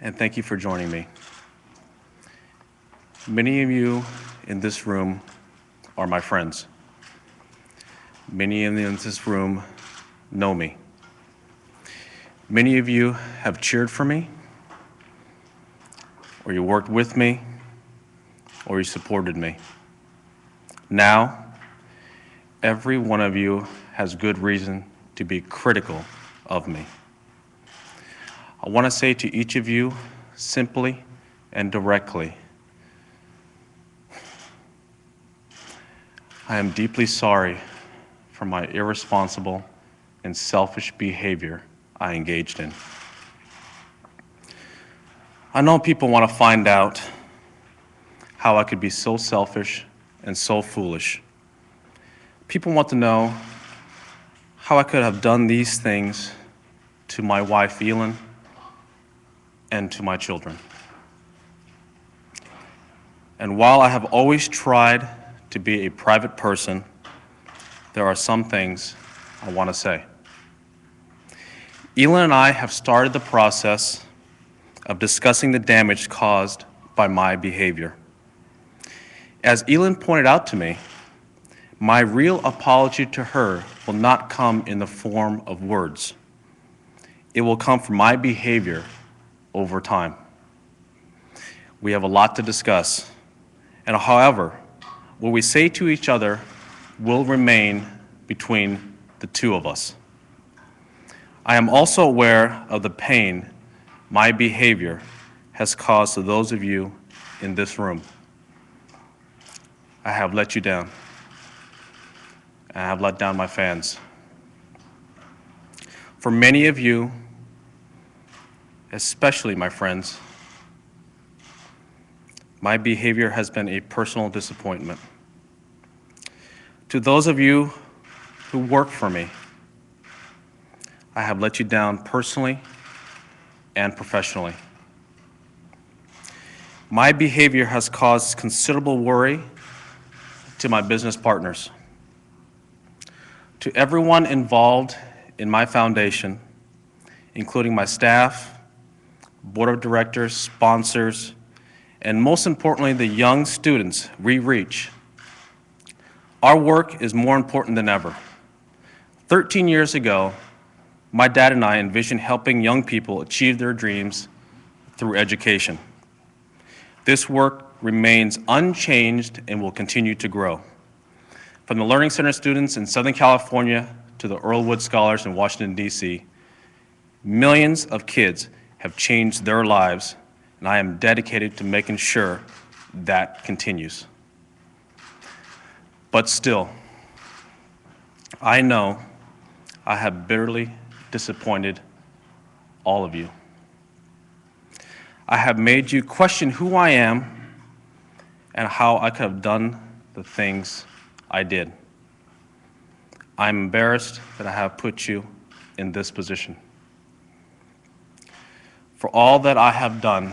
and thank you for joining me. Many of you in this room are my friends. Many of you in this room know me. Many of you have cheered for me, or you worked with me, or you supported me. Now, every one of you has good reason to be critical of me. I want to say to each of you, simply and directly, I am deeply sorry for my irresponsible and selfish behavior I engaged in. I know people want to find out how I could be so selfish and so foolish. People want to know how I could have done these things to my wife, Elin, and to my children. And while I have always tried to be a private person, there are some things I want to say. Elin and I have started the process of discussing the damage caused by my behavior. As Elin pointed out to me, my real apology to her will not come in the form of words. It will come from my behavior over time. We have a lot to discuss, and however, what we say to each other will remain between the two of us. I am also aware of the pain my behavior has caused to those of you in this room. I have let you down. I have let down my fans. For many of you, especially my friends, my behavior has been a personal disappointment. To those of you who work for me, I have let you down personally and professionally. My behavior has caused considerable worry to my business partners. To everyone involved in my foundation, including my staff, board of directors, sponsors, and most importantly, the young students we reach, our work is more important than ever. 13 years ago, my dad and I envisioned helping young people achieve their dreams through education. This work remains unchanged and will continue to grow. From the Learning Center students in Southern California to the Earlwood Scholars in Washington, D.C., millions of kids have changed their lives, and I am dedicated to making sure that continues. But still, I know I have bitterly disappointed all of you. I have made you question who I am and how I could have done the things I did. I'm embarrassed that I have put you in this position. For all that I have done,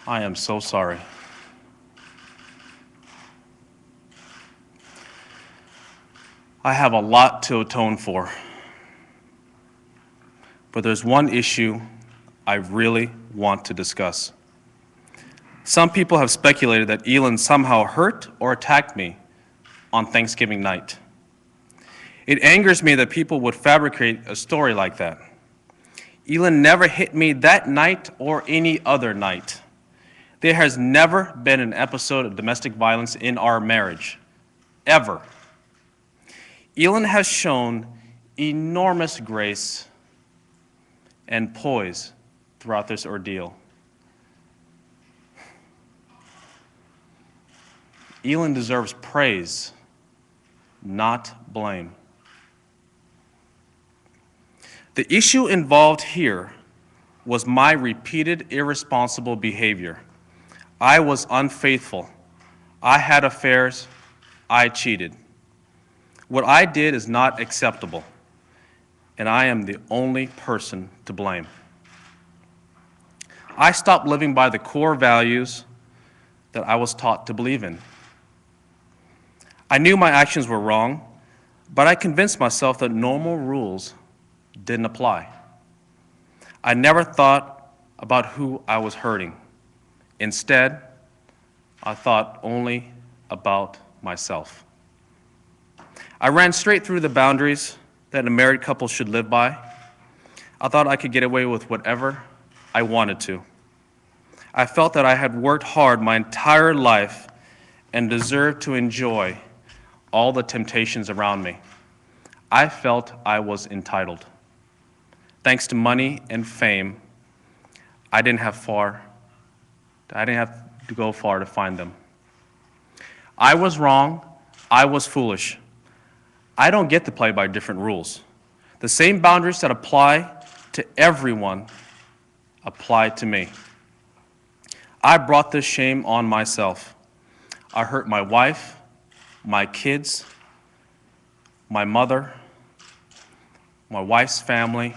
I am so sorry. I have a lot to atone for, but there's one issue I really want to discuss. Some people have speculated that Elin somehow hurt or attacked me on Thanksgiving night. It angers me that people would fabricate a story like that. Elin never hit me that night or any other night. There has never been an episode of domestic violence in our marriage, ever. Elin has shown enormous grace and poise throughout this ordeal. Elin deserves praise, not blame. The issue involved here was my repeated irresponsible behavior. I was unfaithful. I had affairs. I cheated. What I did is not acceptable, and I am the only person to blame. I stopped living by the core values that I was taught to believe in. I knew my actions were wrong, but I convinced myself that normal rules didn't apply. I never thought about who I was hurting. Instead, I thought only about myself. I ran straight through the boundaries that a married couple should live by. I thought I could get away with whatever I wanted to. I felt that I had worked hard my entire life and deserved to enjoy all the temptations around me. I felt I was entitled. Thanks to money and fame, I didn't have to go far to find them. I was wrong. I was foolish. I don't get to play by different rules. The same boundaries that apply to everyone apply to me. I brought this shame on myself. I hurt my wife, my kids, my mother, my wife's family,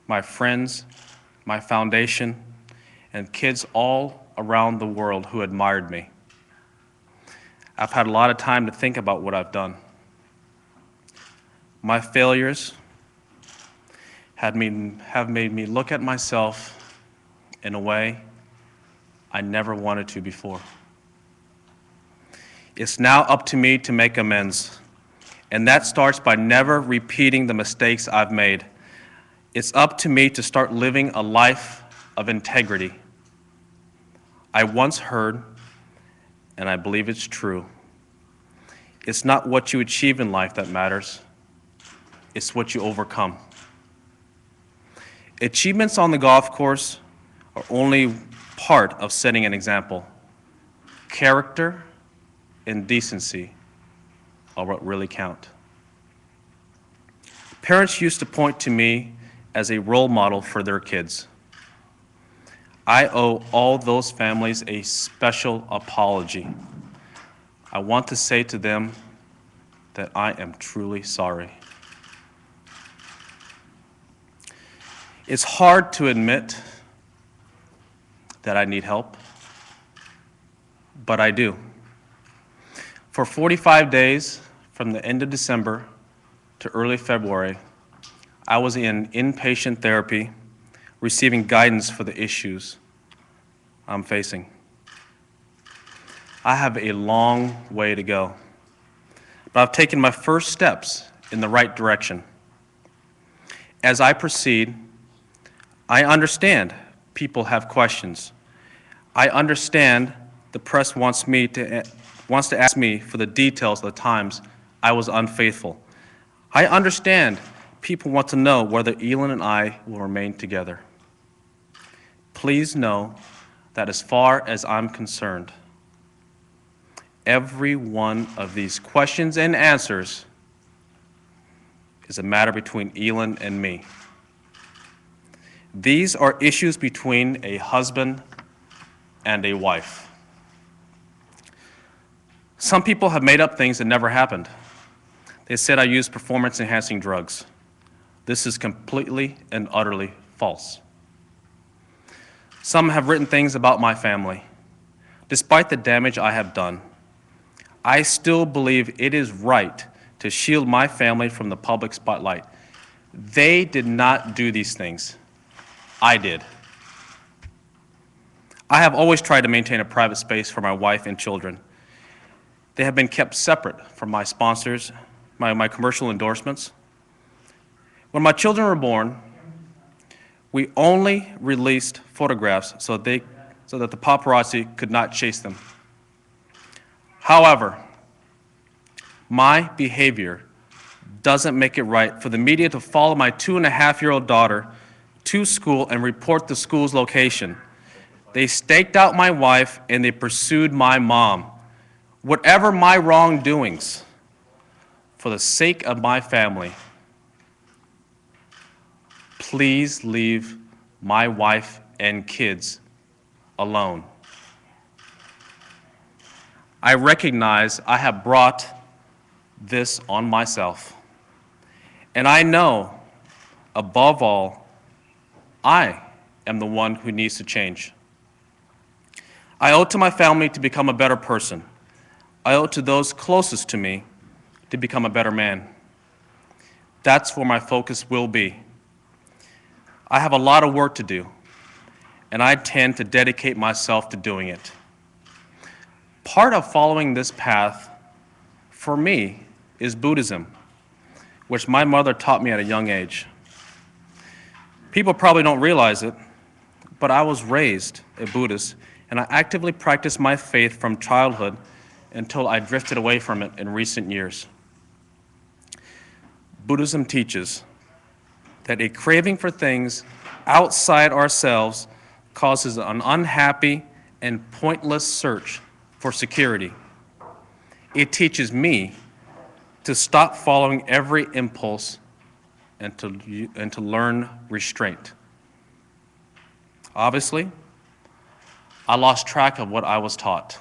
my friends, my foundation, and kids all around the world who admired me. I've had a lot of time to think about what I've done. My failures have made me look at myself in a way I never wanted to before. It's now up to me to make amends, and that starts by never repeating the mistakes I've made. It's up to me to start living a life of integrity. I once heard, and I believe it's true, it's not what you achieve in life that matters, it's what you overcome. Achievements on the golf course are only part of setting an example. Character and decency are what really count. Parents used to point to me as a role model for their kids. I owe all those families a special apology. I want to say to them that I am truly sorry. It's hard to admit that I need help, but I do. For 45 days, from the end of December to early February, I was in inpatient therapy, receiving guidance for the issues I'm facing. I have a long way to go, but I've taken my first steps in the right direction. As I proceed, I understand people have questions. I understand the press wants to ask me for the details of the times I was unfaithful. I understand people want to know whether Elin and I will remain together. Please know that as far as I'm concerned, every one of these questions and answers is a matter between Elin and me. These are issues between a husband and a wife. Some people have made up things that never happened. They said I used performance-enhancing drugs. This is completely and utterly false. Some have written things about my family. Despite the damage I have done, I still believe it is right to shield my family from the public spotlight. They did not do these things. I did. I have always tried to maintain a private space for my wife and children. They have been kept separate from my sponsors, my commercial endorsements. When my children were born, we only released photographs so that the paparazzi could not chase them. However, my behavior doesn't make it right for the media to follow my 2.5-year-old daughter to school and report the school's location. They staked out my wife and they pursued my mom. Whatever my wrongdoings, for the sake of my family, please leave my wife and kids alone. I recognize I have brought this on myself. And I know, above all, I am the one who needs to change. I owe it to my family to become a better person. I owe it to those closest to me to become a better man. That's where my focus will be. I have a lot of work to do, and I tend to dedicate myself to doing it. Part of following this path, for me, is Buddhism, which my mother taught me at a young age. People probably don't realize it, but I was raised a Buddhist, and I actively practiced my faith from childhood until I drifted away from it in recent years. Buddhism teaches that a craving for things outside ourselves causes an unhappy and pointless search for security. It teaches me to stop following every impulse and to learn restraint. Obviously, I lost track of what I was taught.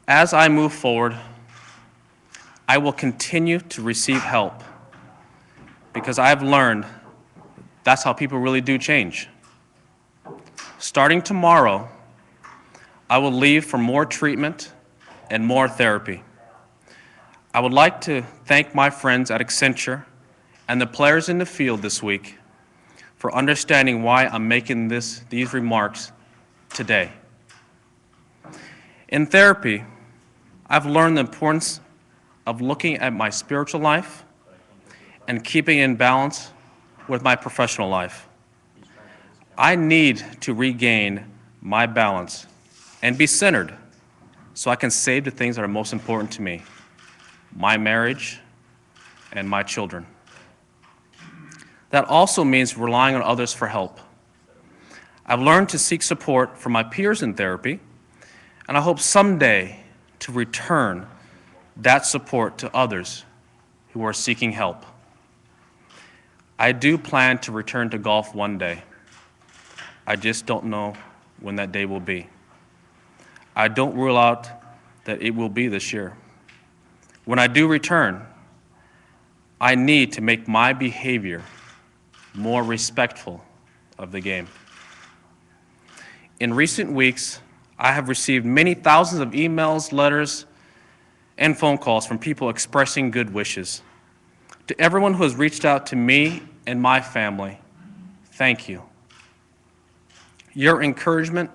As I move forward, I will continue to receive help because I have learned that's how people really do change. Starting tomorrow, I will leave for more treatment and more therapy. I would like to thank my friends at Accenture and the players in the field this week for understanding why I'm making these remarks today. In therapy, I've learned the importance of looking at my spiritual life and keeping in balance with my professional life. I need to regain my balance and be centered so I can save the things that are most important to me, my marriage and my children. That also means relying on others for help. I've learned to seek support from my peers in therapy, and I hope someday to return that support to others who are seeking help. I do plan to return to golf one day. I just don't know when that day will be. I don't rule out that it will be this year. When I do return, I need to make my behavior more respectful of the game. In recent weeks, I have received many thousands of emails, letters, and phone calls from people expressing good wishes. To everyone who has reached out to me and my family, thank you. Your encouragement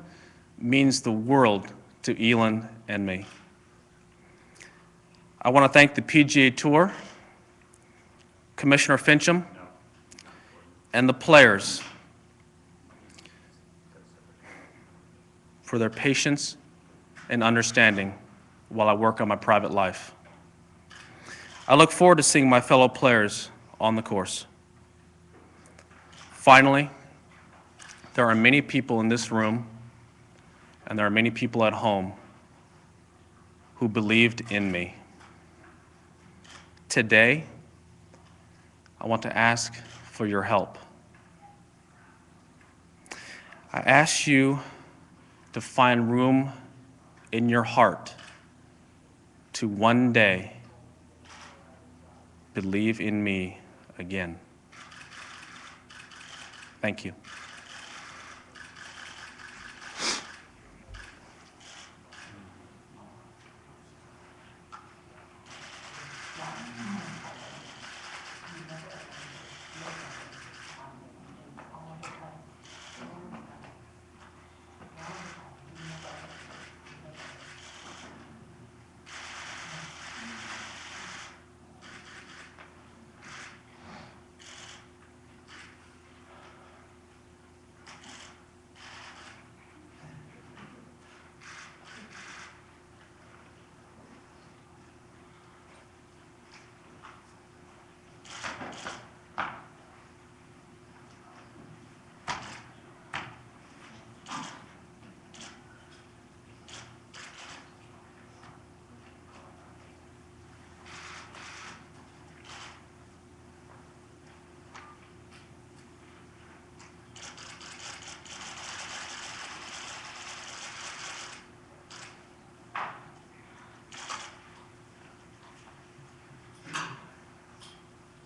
means the world to Elin and me. I want to thank the PGA Tour, Commissioner Fincham, and the players for their patience and understanding while I work on my private life. I look forward to seeing my fellow players on the course. Finally, there are many people in this room and there are many people at home who believed in me. Today, I want to ask for your help. I ask you to find room in your heart to one day believe in me again. Thank you.